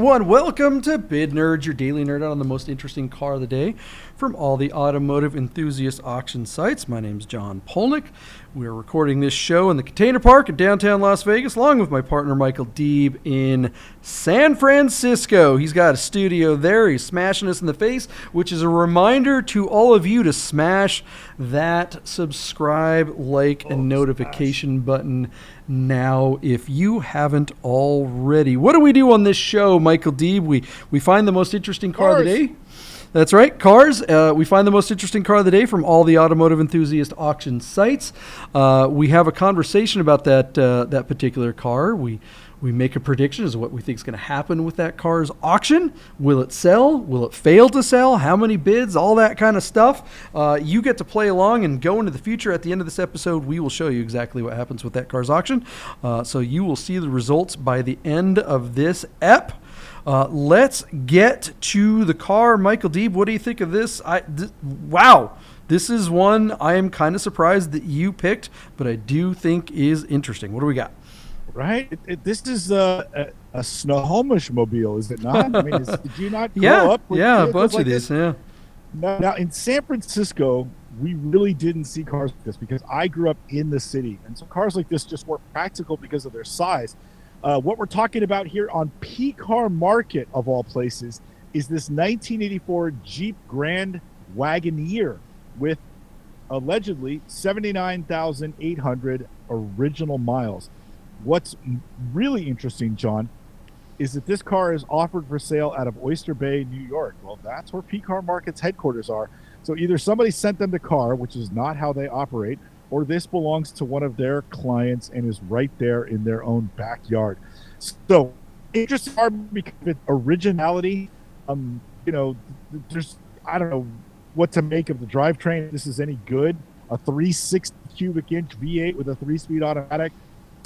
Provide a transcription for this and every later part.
everyone. Welcome to Bid Nerds, your daily nerd out on the most interesting car of the day from all the automotive enthusiast auction sites. My name's John Polnik. We're recording this show in the Container Park in downtown Las Vegas, along with my partner Michael Deeb in San Francisco. He's got a studio there. He's smashing us in the face, which is a reminder to all of you to smash that subscribe, like, and notification button now if you haven't already. What do we do on this show, Michael Deeb? We find the most interesting car of the day. That's right, cars. We find the most interesting car of the day from all the automotive enthusiast auction sites. We have a conversation about that particular car. We make a prediction as to what we think is going to happen with that car's auction. Will it sell? Will it fail to sell? How many bids? All that kind of stuff. You get to play along and go into the future. At the end of this episode, we will show you exactly what happens with that car's auction. So you will see the results by the end of this ep. Let's get to the car. Michael Deeb, what do you think of this? Wow. This is one I am kind of surprised that you picked, but I do think is interesting. What do we got? Right? This is a Snohomish mobile, is it not? I mean, did you not grow up with a bunch of these, yeah. Now, in San Francisco, we really didn't see cars like this because I grew up in the city. And so cars like this just weren't practical because of their size. What we're talking about here on PCAR Market, of all places, is this 1984 Jeep Grand Wagoneer with allegedly 79,800 original miles. What's really interesting, John, is that this car is offered for sale out of Oyster Bay, New York. Well, that's where PCAR Market's headquarters are. So either somebody sent them the car, which is not how they operate, or this belongs to one of their clients and is right there in their own backyard. So interesting car because of its originality. There's, I don't know what to make of the drivetrain. If this is any good. A 360 cubic inch V8 with a 3-speed automatic.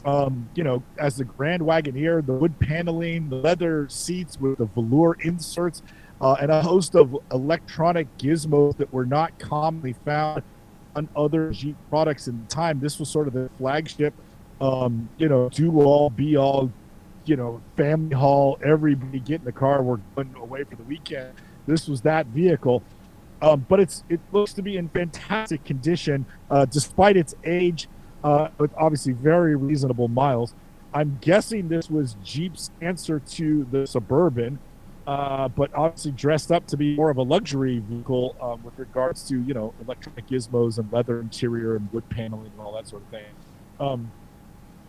As the Grand Wagoneer, the wood paneling, the leather seats with the velour inserts, and a host of electronic gizmos that were not commonly found on other Jeep products in the time. This was sort of the flagship, do all, be all, family haul, everybody get in the car, we're going away for the weekend. This was that vehicle. But it looks to be in fantastic condition, despite its age, with obviously very reasonable miles. I'm guessing this was Jeep's answer to the Suburban, but obviously dressed up to be more of a luxury vehicle with regards to, electronic gizmos and leather interior and wood paneling and all that sort of thing.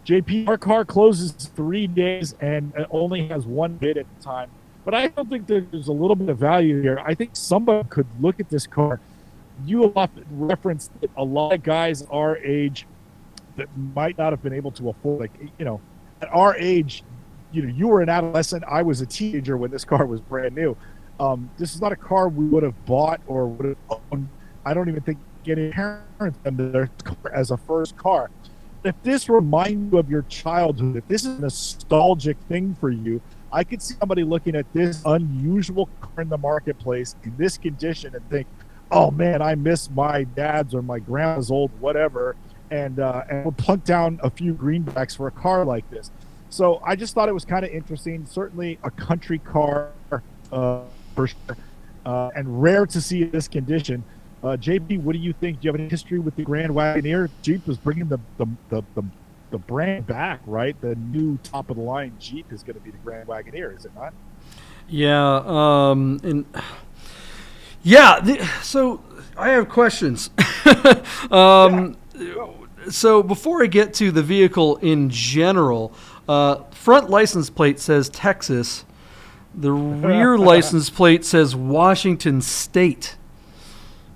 JP, our car closes 3 days and it only has one bid at the time. But I don't think there's a little bit of value here. I think somebody could look at this car. You often referenced that a lot of guys our age that might not have been able to afford, at our age, you were an adolescent. I was a teenager when this car was brand new. This is not a car we would have bought or would have owned. I don't even think any parents them their car as a first car. If this reminds you of your childhood, if this is a nostalgic thing for you, I could see somebody looking at this unusual car in the marketplace in this condition and think, oh man, I miss my dad's or my grandma's old whatever, and we'll plunk down a few greenbacks for a car like this. So I just thought it was kind of interesting. Certainly a country car for sure, and rare to see in this condition. JP, what do you think? Do you have any history with the Grand Wagoneer? Jeep was bringing the brand back, right? The new top of the line Jeep is going to be the Grand Wagoneer, is it not? Yeah, so I have questions. So before I get to the vehicle in general, front license plate says Texas. The rear license plate says Washington State.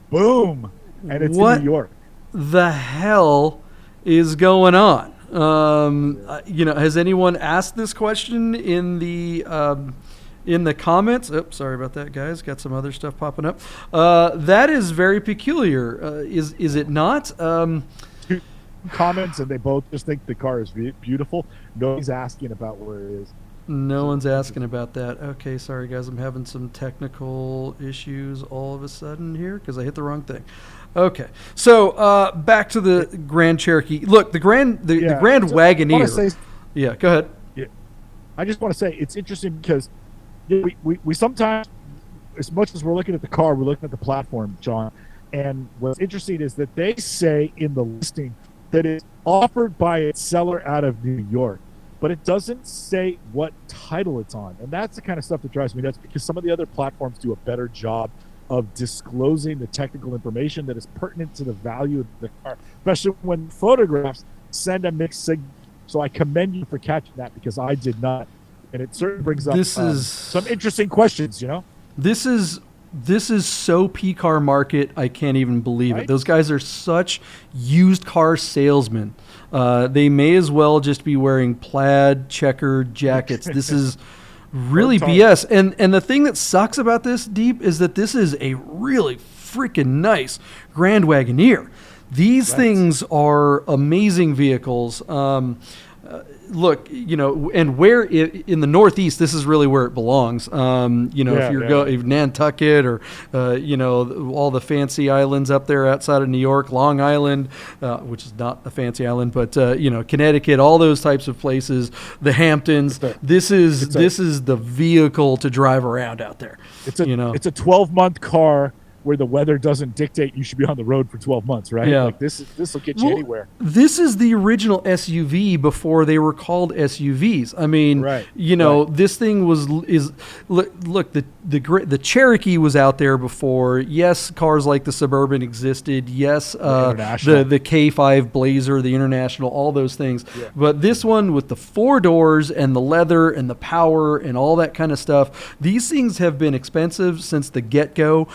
Boom. And it's in New York. The hell is going on? Has anyone asked this question in the comments? Oops, sorry about that, guys. Got some other stuff popping up. That is very peculiar. Is it not? Two comments, and they both just think the car is beautiful. Nobody's asking about where it is. No one's asking about that. Okay, sorry, guys. I'm having some technical issues all of a sudden here because I hit the wrong thing. Okay, so back to the Grand Cherokee. Look, the Grand Wagoneer. Yeah, go ahead. Yeah, I just want to say it's interesting because we sometimes, as much as we're looking at the car, we're looking at the platform, John. And what's interesting is that they say in the listing that it's offered by its seller out of New York, but it doesn't say what title it's on. And that's the kind of stuff that drives me nuts, because some of the other platforms do a better job of disclosing the technical information that is pertinent to the value of the car, especially when photographs send a mixed signal. So I commend you for catching that, because I did not. And it certainly brings up some interesting questions, you know? This is so PCAR market, I can't even believe it. Those guys are such used car salesmen. They may as well just be wearing plaid checkered jackets. This is really BS. And the thing that sucks about this, Deeb, is that this is a really freaking nice Grand Wagoneer. These things are amazing vehicles. Look, and where in the Northeast, this is really where it belongs. If you're Nantucket or, all the fancy islands up there outside of New York, Long Island, which is not a fancy island, but, Connecticut, all those types of places, the Hamptons, this is the vehicle to drive around out there. It's a 12-month car where the weather doesn't dictate you should be on the road for 12 months, right? Yeah. Like this will get you anywhere. This is the original SUV before they were called SUVs. I mean, this thing look, the Cherokee was out there before. Yes, cars like the Suburban existed. Yes, the K5 Blazer, the International, all those things. Yeah. But this one with the 4 doors and the leather and the power and all that kind of stuff, these things have been expensive since the get-go.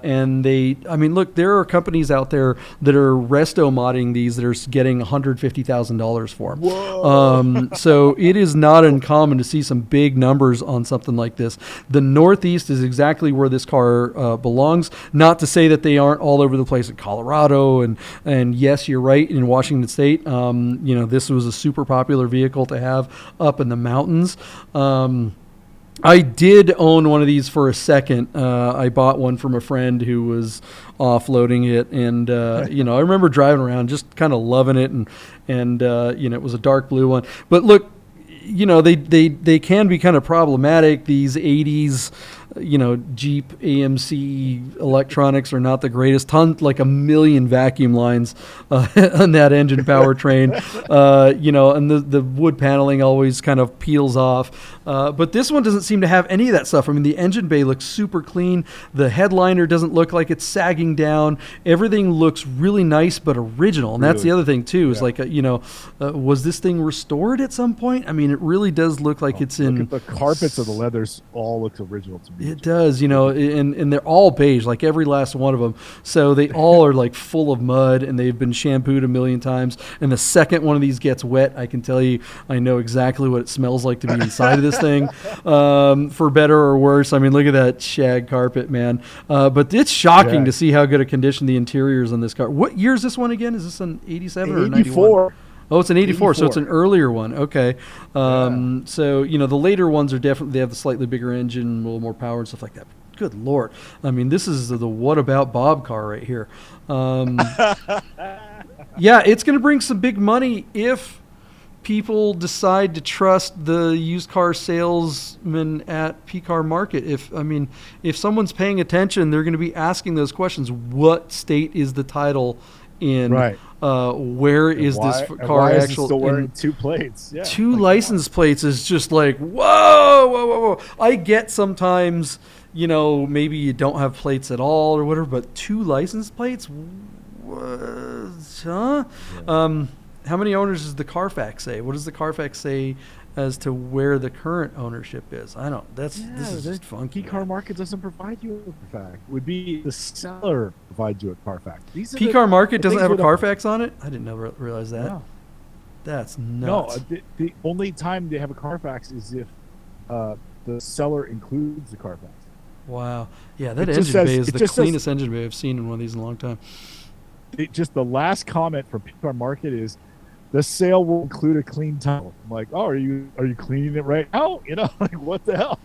And there are companies out there that are resto modding these that are getting $150,000 for them. Whoa. So it is not uncommon to see some big numbers on something like this. The Northeast is exactly where this car belongs. Not to say that they aren't all over the place in Colorado, and yes, you're right, in Washington State. This was a super popular vehicle to have up in the mountains. I did own one of these for a second. I bought one from a friend who was offloading it, and I remember driving around just kind of loving it, and it was a dark blue one. But look, they can be kind of problematic. These 80s Jeep AMC electronics are not the greatest. Like a million vacuum lines on that engine powertrain, and the wood paneling always kind of peels off. But this one doesn't seem to have any of that stuff. I mean, the engine bay looks super clean. The headliner doesn't look like it's sagging down. Everything looks really nice but original. And that's the other thing too, is was this thing restored at some point? I mean, it really does look like it's in. Look at the carpets of the leathers all looks original to me. It does, and they're all beige, like every last one of them. So they all are like full of mud, and they've been shampooed a million times. And the second one of these gets wet, I can tell you, I know exactly what it smells like to be inside of this thing, for better or worse. I mean, look at that shag carpet, man. But it's shocking to see how good a condition the interior is on this car. What year is this one again? Is this an 87 or 94? Oh, it's an 84, so it's an earlier one. Okay. So, the later ones are definitely, they have the slightly bigger engine, a little more power and stuff like that. Good Lord. I mean, this is the what about Bob car right here. It's going to bring some big money if people decide to trust the used car salesman at PCAR Market. If someone's paying attention, they're going to be asking those questions. What state is the title in? Right. Where is this car actually? Still wearing 2 plates. Yeah. 2 license plates is just like, whoa. I get sometimes, maybe you don't have plates at all or whatever, but 2 license plates? Huh? Yeah. How many owners does the Carfax say? What does the Carfax say as to where the current ownership is? I don't. This is just funky. PCAR Market doesn't provide you a Carfax. It would be the seller provides you a Carfax. PCAR Market doesn't have a Carfax on it? I didn't ever realize that. No. That's nuts. No, the only time they have a Carfax is if the seller includes the Carfax. Wow. Yeah, that engine bay is the cleanest engine bay I've seen in one of these in a long time. The last comment from PCAR Market is, the sale will include a clean title. I'm like, oh, are you cleaning it right now? Like, what the hell?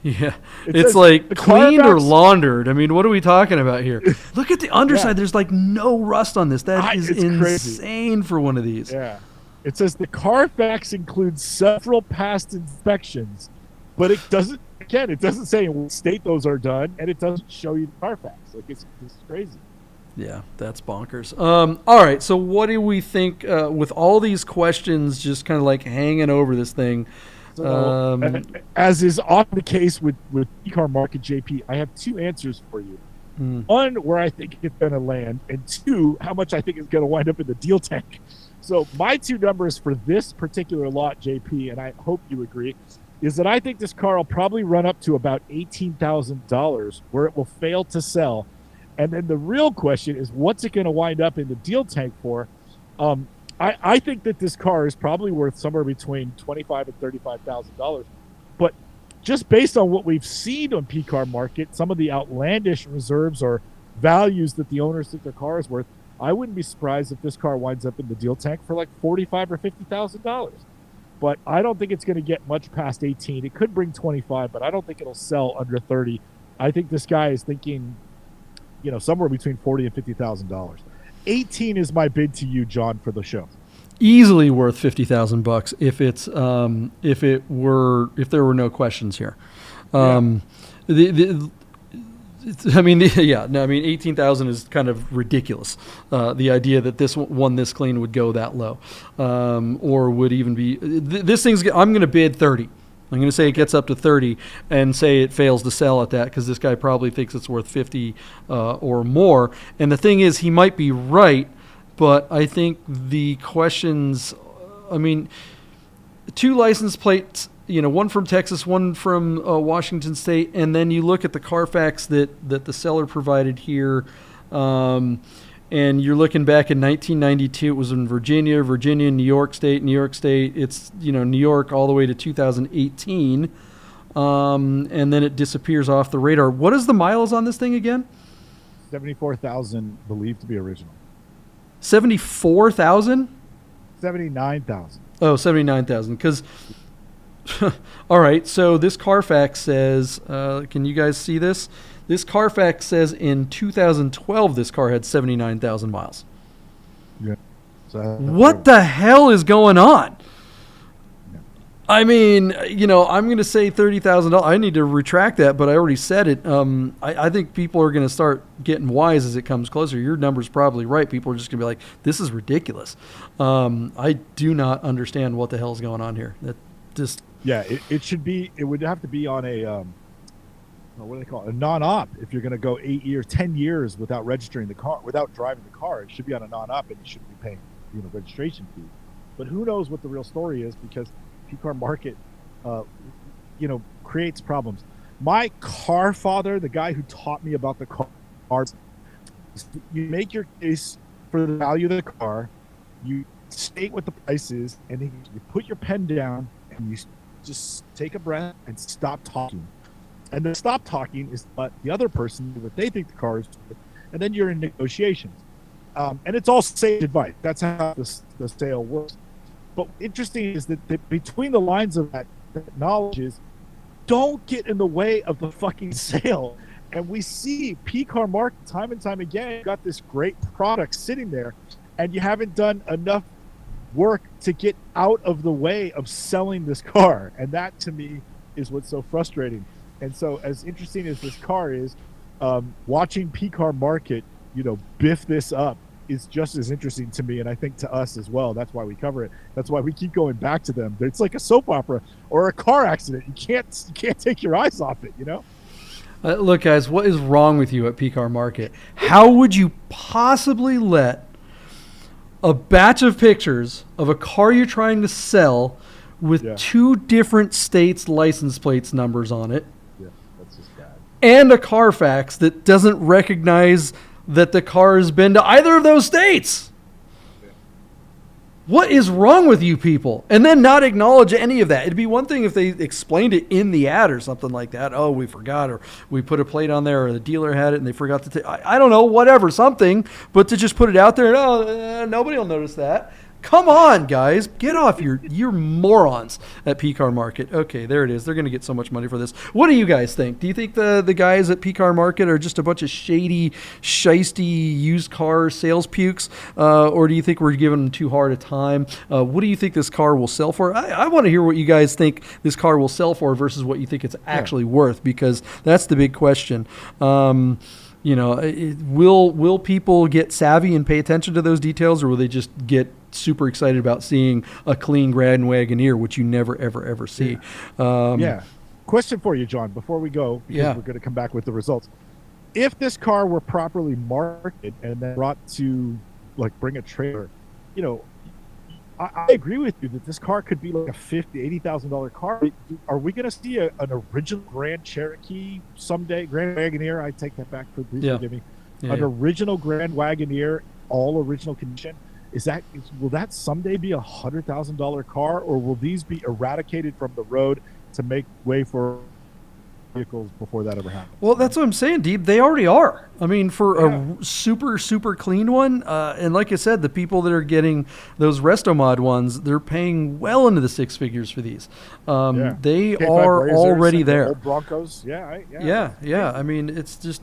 Yeah, it's like cleaned or laundered. I mean, what are we talking about here? Look at the underside. Yeah. There's like no rust on this. That is insane for one of these. Yeah. It says the Carfax includes several past inspections, but it doesn't again, it doesn't say in what state those are done, and it doesn't show you the Carfax. Like it's crazy. Yeah, that's bonkers. All right, so what do we think with all these questions just kind of like hanging over this thing? So, as is often the case with PCAR Market, JP, I have two answers for you. One, where I think it's going to land, and two, how much I think it's going to wind up in the deal tank. So my two numbers for this particular lot, JP, and I hope you agree, is that I think this car will probably run up to about $18,000 where it will fail to sell. And then the real question is, what's it going to wind up in the deal tank for? I think that this car is probably worth somewhere between $25,000 and $35,000. But just based on what we've seen on PCAR Market, some of the outlandish reserves or values that the owners think their car is worth, I wouldn't be surprised if this car winds up in the deal tank for like $45,000 or $50,000. But I don't think it's going to get much past 18. It could bring 25, but I don't think it'll sell under 30. I think this guy is thinking, somewhere between $40,000 and $50,000. 18 is my bid to you, John, for the show. Easily worth $50,000 if there were no questions here. Yeah. 18,000 is kind of ridiculous. The idea that this one this clean would go that low, or would even be this thing's. I'm going to bid 30. I'm going to say it gets up to 30 and say it fails to sell at that because this guy probably thinks it's worth 50 or more. And the thing is, he might be right, but I think the questions, two license plates, one from Texas, one from Washington State, and then you look at the Carfax that the seller provided here, and you're looking back in 1992. It was in Virginia, New York State. It's New York all the way to 2018, and then it disappears off the radar. What is the miles on this thing again? 74,000 believed to be original. 74,000? 79,000. Oh, 79,000. Because, all right, so this Carfax says, can you guys see this? This Carfax says in 2012 this car had 79,000 miles. Yeah. So what the hell is going on? Yeah. I'm going to say $30,000. I need to retract that, but I already said it. I think people are going to start getting wise as it comes closer. Your number's probably right. People are just going to be like, this is ridiculous. I do not understand what the hell is going on here. That just... Yeah, it would have to be on a... what do they call it? A non-op. If you're going to go 8 years, 10 years without registering the car, without driving the car, it should be on a non-op, and you shouldn't be paying, registration fee. But who knows what the real story is, because PCAR Market, creates problems. My car father, the guy who taught me about the car, you make your case for the value of the car, you state what the price is, and then you put your pen down and you just take a breath and stop talking. And the stop talking is let the other person do what they think the car is worth, and then you're in negotiations. And it's all sage advice. That's how the sale works. But interesting is that between the lines of that knowledge is, don't get in the way of the fucking sale. And we see PCAR Market time and time again, you got this great product sitting there, and you haven't done enough work to get out of the way of selling this car. And that, to me, is what's so frustrating. And so, as interesting as this car is, watching PCAR Market, biff this up is just as interesting to me, and I think to us as well. That's why we cover it. That's why we keep going back to them. It's like a soap opera or a car accident. You can't take your eyes off it. Look, guys, what is wrong with you at PCAR Market? How would you possibly let a batch of pictures of a car you're trying to sell with two different states' license plates numbers on it, and a Carfax that doesn't recognize that the car has been to either of those states? Yeah. What is wrong with you people? And then not acknowledge any of that. It'd be one thing if they explained it in the ad or something like that. Oh, we forgot, or we put a plate on there, or the dealer had it and they forgot to take. I don't know, whatever, something. But to just put it out there, nobody will notice that. Come on, guys. Get off you're morons at PCAR Market. Okay, there it is. They're going to get so much money for this. What do you guys think? Do you think the guys at PCAR Market are just a bunch of shady, shisty used car sales pukes? Or do you think we're giving them too hard a time? What do you think this car will sell for? I want to hear what you guys think this car will sell for versus what you think it's actually worth, because that's the big question. Will people get savvy and pay attention to those details, or will they just get super excited about seeing a clean Grand Wagoneer, which you never, ever, ever see? Question for you, John, before we go, because we're going to come back with the results. If this car were properly marketed and then brought to, like, bring a trailer, I agree with you that this car could be like a $80,000 car. Are we going to see an original Grand Cherokee someday? Grand Wagoneer, I take that back. Please forgive me. An original Grand Wagoneer, all original condition. Will that someday be $100,000 car, or will these be eradicated from the road to make way for vehicles before that ever happens? Well, that's what I'm saying, Deeb. They already are. I mean, for a super, super clean one, and like I said, the people that are getting those Restomod ones, they're paying well into the six figures for these. They are already there. Old Broncos, I mean, it's just,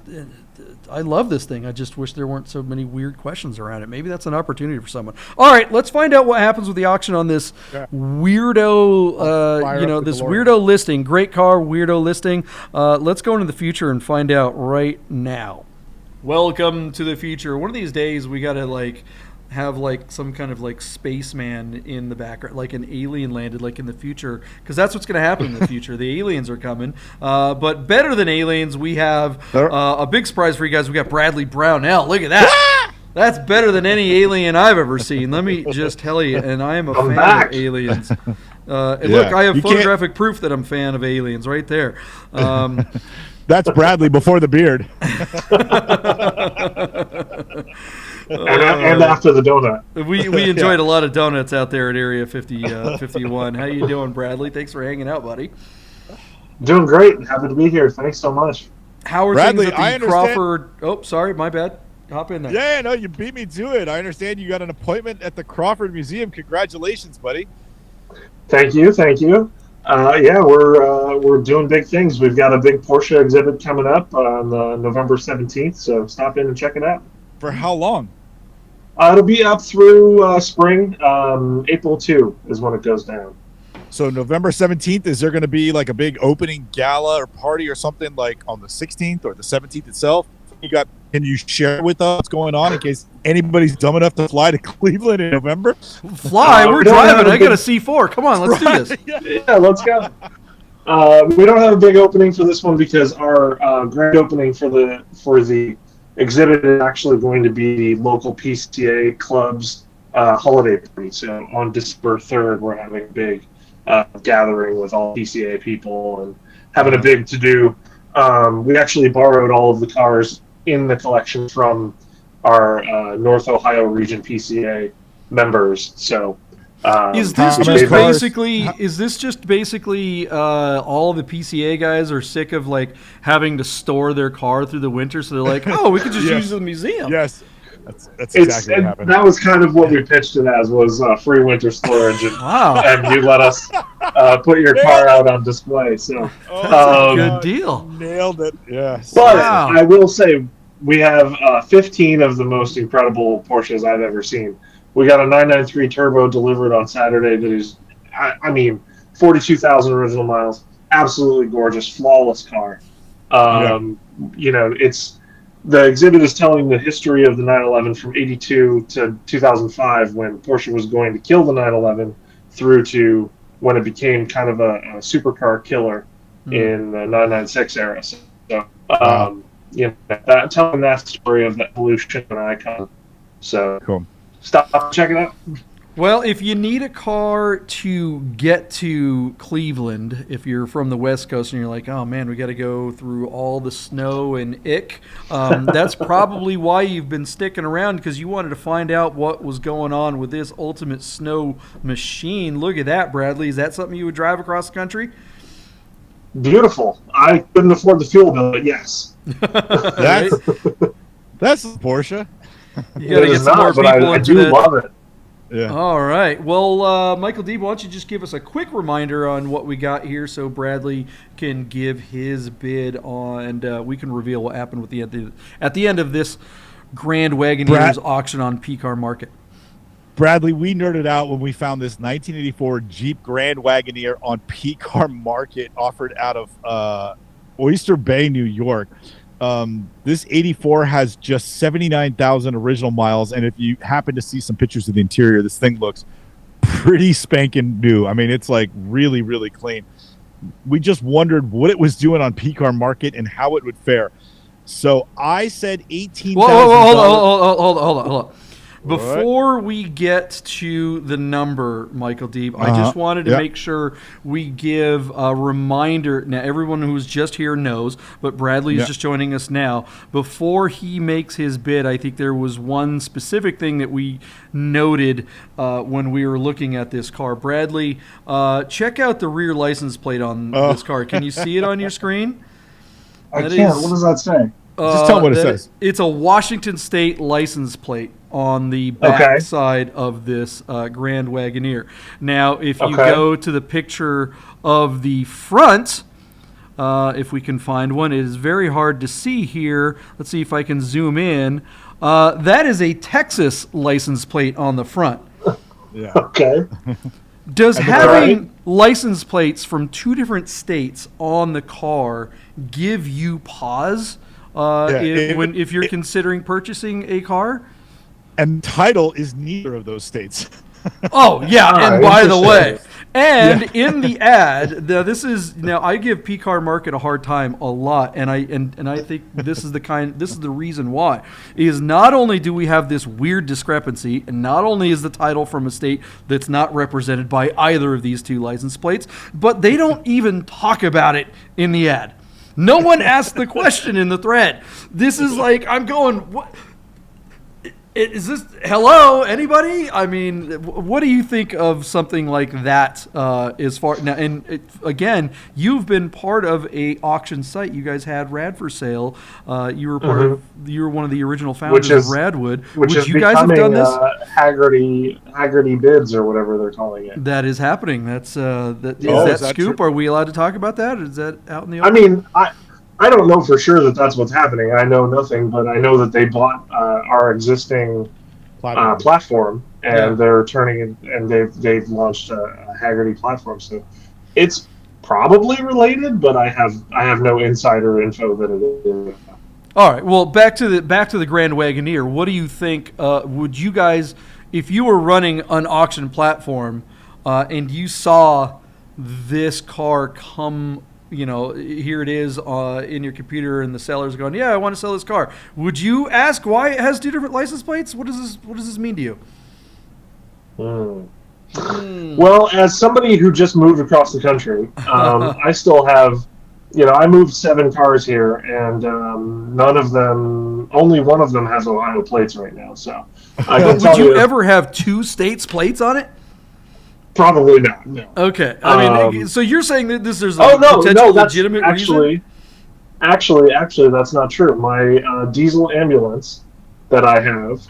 I love this thing. I just wish there weren't so many weird questions around it. Maybe that's an opportunity for someone. All right, let's find out what happens with the auction on this weirdo, this weirdo listing. Great car, weirdo listing. Let's go into the future and find out right now. Welcome to the future. One of these days, we got to have some kind of spaceman in the background, like an alien landed in the future, because that's what's going to happen in the future. The aliens are coming. But better than aliens, we have a big surprise for you guys. We got Bradley Brownell. Look at that. That's better than any alien I've ever seen. Let me just tell you, and I am a fan of aliens. Look, I have photographic proof that I'm a fan of aliens right there. That's Bradley before the beard. And after the donut. We enjoyed a lot of donuts out there at Area 51. How you doing, Bradley? Thanks for hanging out, buddy. Doing great. Happy to be here. Thanks so much. How are Bradley, things at the Crawford? Oh, sorry, my bad. Hop in there. Yeah, no, you beat me to it. I understand you got an appointment at the Crawford Museum. Congratulations, buddy. Thank you. We're doing big things. We've got a big Porsche exhibit coming up on November 17th, so stop in and check it out. For how long? It'll be up through spring. April 2 is when it goes down. So November 17th, is there going to be a big opening gala or party or something on the 16th or the 17th itself? Can you share with us what's going on in case anybody's dumb enough to fly to Cleveland in November? Fly? We're driving. I got a C4. Come on, let's do this. Yeah, let's go. We don't have a big opening for this one because our grand opening for the exhibit is actually going to be the local PCA club's holiday party. So on December 3rd, we're having a big gathering with all PCA people and having a big to-do. We actually borrowed all of the cars in the collection from our North Ohio region PCA members. So is this just basically all the PCA guys are sick of having to store their car through the winter, so they're like, oh, we could just use the museum? Yes. That's exactly what happened. That was kind of what we pitched it as, was free winter storage, and, and you let us put your car out on display. So that's a good deal. Nailed it. Yes. But I will say we have 15 of the most incredible Porsches I've ever seen. We got a 993 Turbo delivered on Saturday that is, 42,000 original miles. Absolutely gorgeous, flawless car. The exhibit is telling the history of the 911 from 82 to 2005, when Porsche was going to kill the 911, through to when it became kind of a supercar killer in the 996 era. So, telling that story of that evolution and icon. So, cool. Stop, check it out. Well, if you need a car to get to Cleveland, if you're from the West Coast and you're like, oh man, we got to go through all the snow and ick, that's probably why you've been sticking around, because you wanted to find out what was going on with this ultimate snow machine. Look at that, Bradley. Is that something you would drive across the country? Beautiful. I couldn't afford the fuel bill, but yes. That's Porsche. You got to get some more people I do love it. Yeah. All right. Well, Michael Deeb, why don't you just give us a quick reminder on what we got here so Bradley can give his bid on, and we can reveal what happened with at the end of this Grand Wagoneer's auction on PCAR Market. Bradley, we nerded out when we found this 1984 Jeep Grand Wagoneer on PCAR Market offered out of Oyster Bay, New York. This 84 has just 79,000 original miles, and if you happen to see some pictures of the interior, this thing looks pretty spanking new. I mean, it's like really, really clean. We just wondered what it was doing on PCAR Market and how it would fare. So I said $18,000. Hold on. Before we get to the number, Michael Deeb, I just wanted to make sure we give a reminder. Now, everyone who's just here knows, but Bradley is just joining us now. Before he makes his bid, I think there was one specific thing that we noted when we were looking at this car. Bradley, check out the rear license plate on this car. Can you see it on your screen? I can't. What does that say? Just tell me what it says. It's a Washington State license plate on the back side of this Grand Wagoneer. Now, if you go to the picture of the front, if we can find one, it is very hard to see here. Let's see if I can zoom in. That is a Texas license plate on the front. Yeah. Okay. Does having license plates from two different states on the car give you pause if you're considering purchasing a car? And title is neither of those states. Oh, yeah, and by the way, in the ad, I give PCAR Market a hard time a lot, and I think this is the reason why is not only do we have this weird discrepancy, and not only is the title from a state that's not represented by either of these two license plates, but they don't even talk about it in the ad. No one asked the question in the thread. This is like, I'm going, what? Is this, hello, anybody? I mean, what do you think of something like that as far now? And again, you've been part of a auction site. You guys had Rad for sale. You were part of. You were one of the original founders of Radwood. Which is you guys have done this? Haggerty bids or whatever they're calling it. That is happening. That's is that scoop? True? Are we allowed to talk about that? Is that out in the open? I mean, I don't know for sure that that's what's happening. I know nothing, but I know that they bought our existing platform, and they're turning it, and they've launched a Haggerty platform. So it's probably related, but I have no insider info that it is. All right. Well, back to the Grand Wagoneer. What do you think? Would you guys, if you were running an auction platform, and you saw this car come? Here it is in your computer, and the seller's going, "Yeah, I want to sell this car." Would you ask why it has two different license plates? What does this mean to you? Well, as somebody who just moved across the country, I still have, I moved 7 cars here, and only one of them has Ohio plates right now. So, would you ever have 2 states plates on it? Probably not. No. Okay. I mean, so you're saying that there's a potential legitimate reason? Actually, that's not true. My diesel ambulance that I have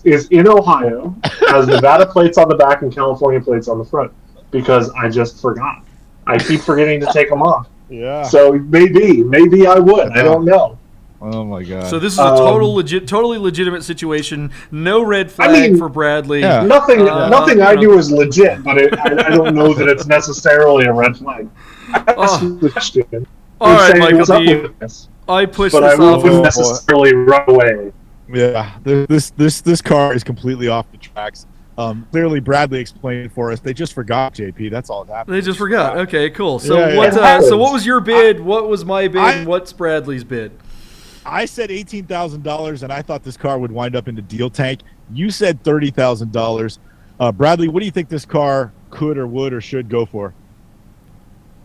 is in Ohio, has Nevada plates on the back and California plates on the front, because I just forgot. I keep forgetting to take them off. Yeah. So maybe I would. I don't know. Oh my God! So this is a totally legitimate situation. No red flag for Bradley. Yeah. Nothing I do is legit, but I don't know that it's necessarily a red flag. Ask the question. All right, Michael Deeb. I pushed but this I wouldn't necessarily run away. Yeah, this car is completely off the tracks. Clearly, Bradley explained it for us. They just forgot, JP. That's all that happened. They just forgot. Okay, cool. So what was your bid? What was my bid? And what's Bradley's bid? I said $18,000, and I thought this car would wind up in the deal tank. You said $30,000. Bradley, what do you think this car could or would or should go for?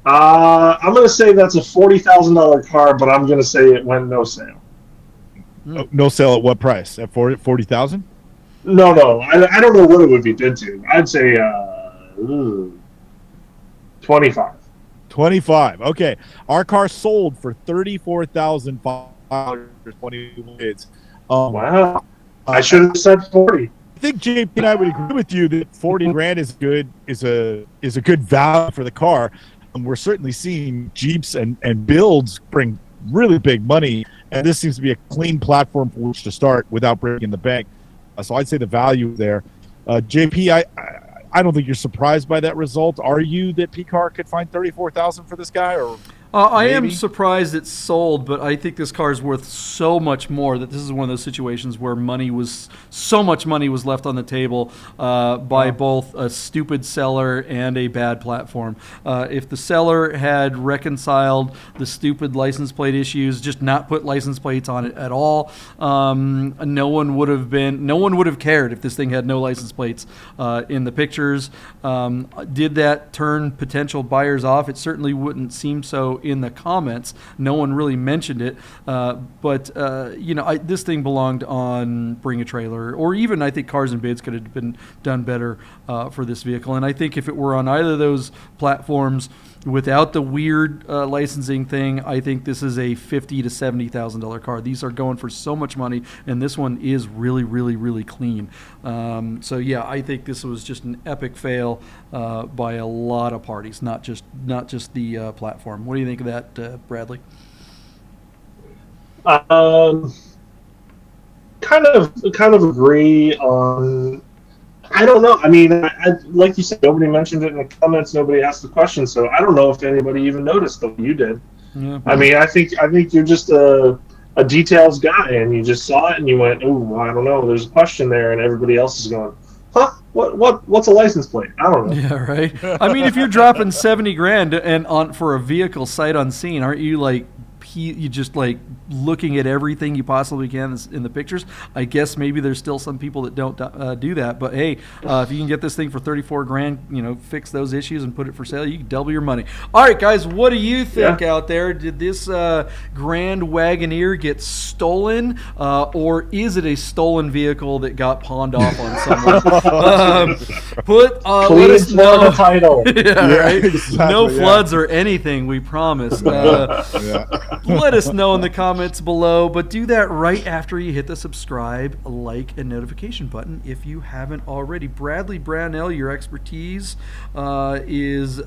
I'm going to say that's a $40,000 car, but I'm going to say it went no sale. No sale at what price? At $40,000? No. I don't know what it would be bid to. I'd say 25. 25. Okay. Our car sold for $34,520 bids. Wow. I should have said 40. I think JP and I would agree with you that 40 grand is good, is a good value for the car. And we're certainly seeing Jeeps and builds bring really big money. And this seems to be a clean platform for which to start without breaking the bank. So I'd say the value there. JP, I don't think you're surprised by that result. Are you, that PCAR could find $34,000 for this guy? Or I am surprised it's sold, but I think this car is worth so much more that this is one of those situations where so much money was left on the table by both a stupid seller and a bad platform. If the seller had reconciled the stupid license plate issues, just not put license plates on it at all, no one would have cared if this thing had no license plates in the pictures. Did that turn potential buyers off? It certainly wouldn't seem so in the comments. No one really mentioned it, but this thing belonged on Bring a Trailer, or even I think Cars and Bids could have been done better for this vehicle. And I think if it were on either of those platforms without the weird licensing thing, I think this is a $50,000 to $70,000 car. These are going for so much money, and this one is really, really, really clean. So yeah, I think this was just an epic fail by a lot of parties, not just the platform. What do you think of that, Bradley? Kind of agree on. I don't know. I mean, like you said, nobody mentioned it in the comments. Nobody asked the question, so I don't know if anybody even noticed. Though you did. Yeah. I mean, I think you're just a details guy, and you just saw it and you went, "Oh, I don't know. There's a question there," and everybody else is going, "Huh? What's a license plate? I don't know." Yeah, right. I mean, if you're dropping $70,000 and for a vehicle sight unseen, aren't you like? You just like looking at everything you possibly can in the pictures. I guess maybe there's still some people that don't do that, but hey, if you can get this thing for $34,000, fix those issues and put it for sale, you can double your money. All right, guys, what do you think out there? Did this Grand Wagoneer get stolen, or is it a stolen vehicle that got pawned off on someone? Let us know the title. Right? Exactly, no floods or anything, we promise. Let us know in the comments below, but do that right after you hit the subscribe, like, and notification button if you haven't already. Bradley Brownell, your expertise is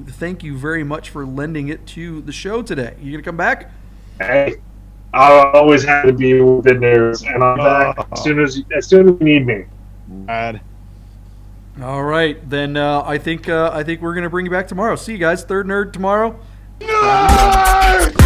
thank you very much for lending it to the show today. You gonna come back? Hey, I always have to be with good news, and I'm back as soon as you need me. Brad. All right, then I think we're gonna bring you back tomorrow. See you guys, Third Nerd tomorrow. Nerd!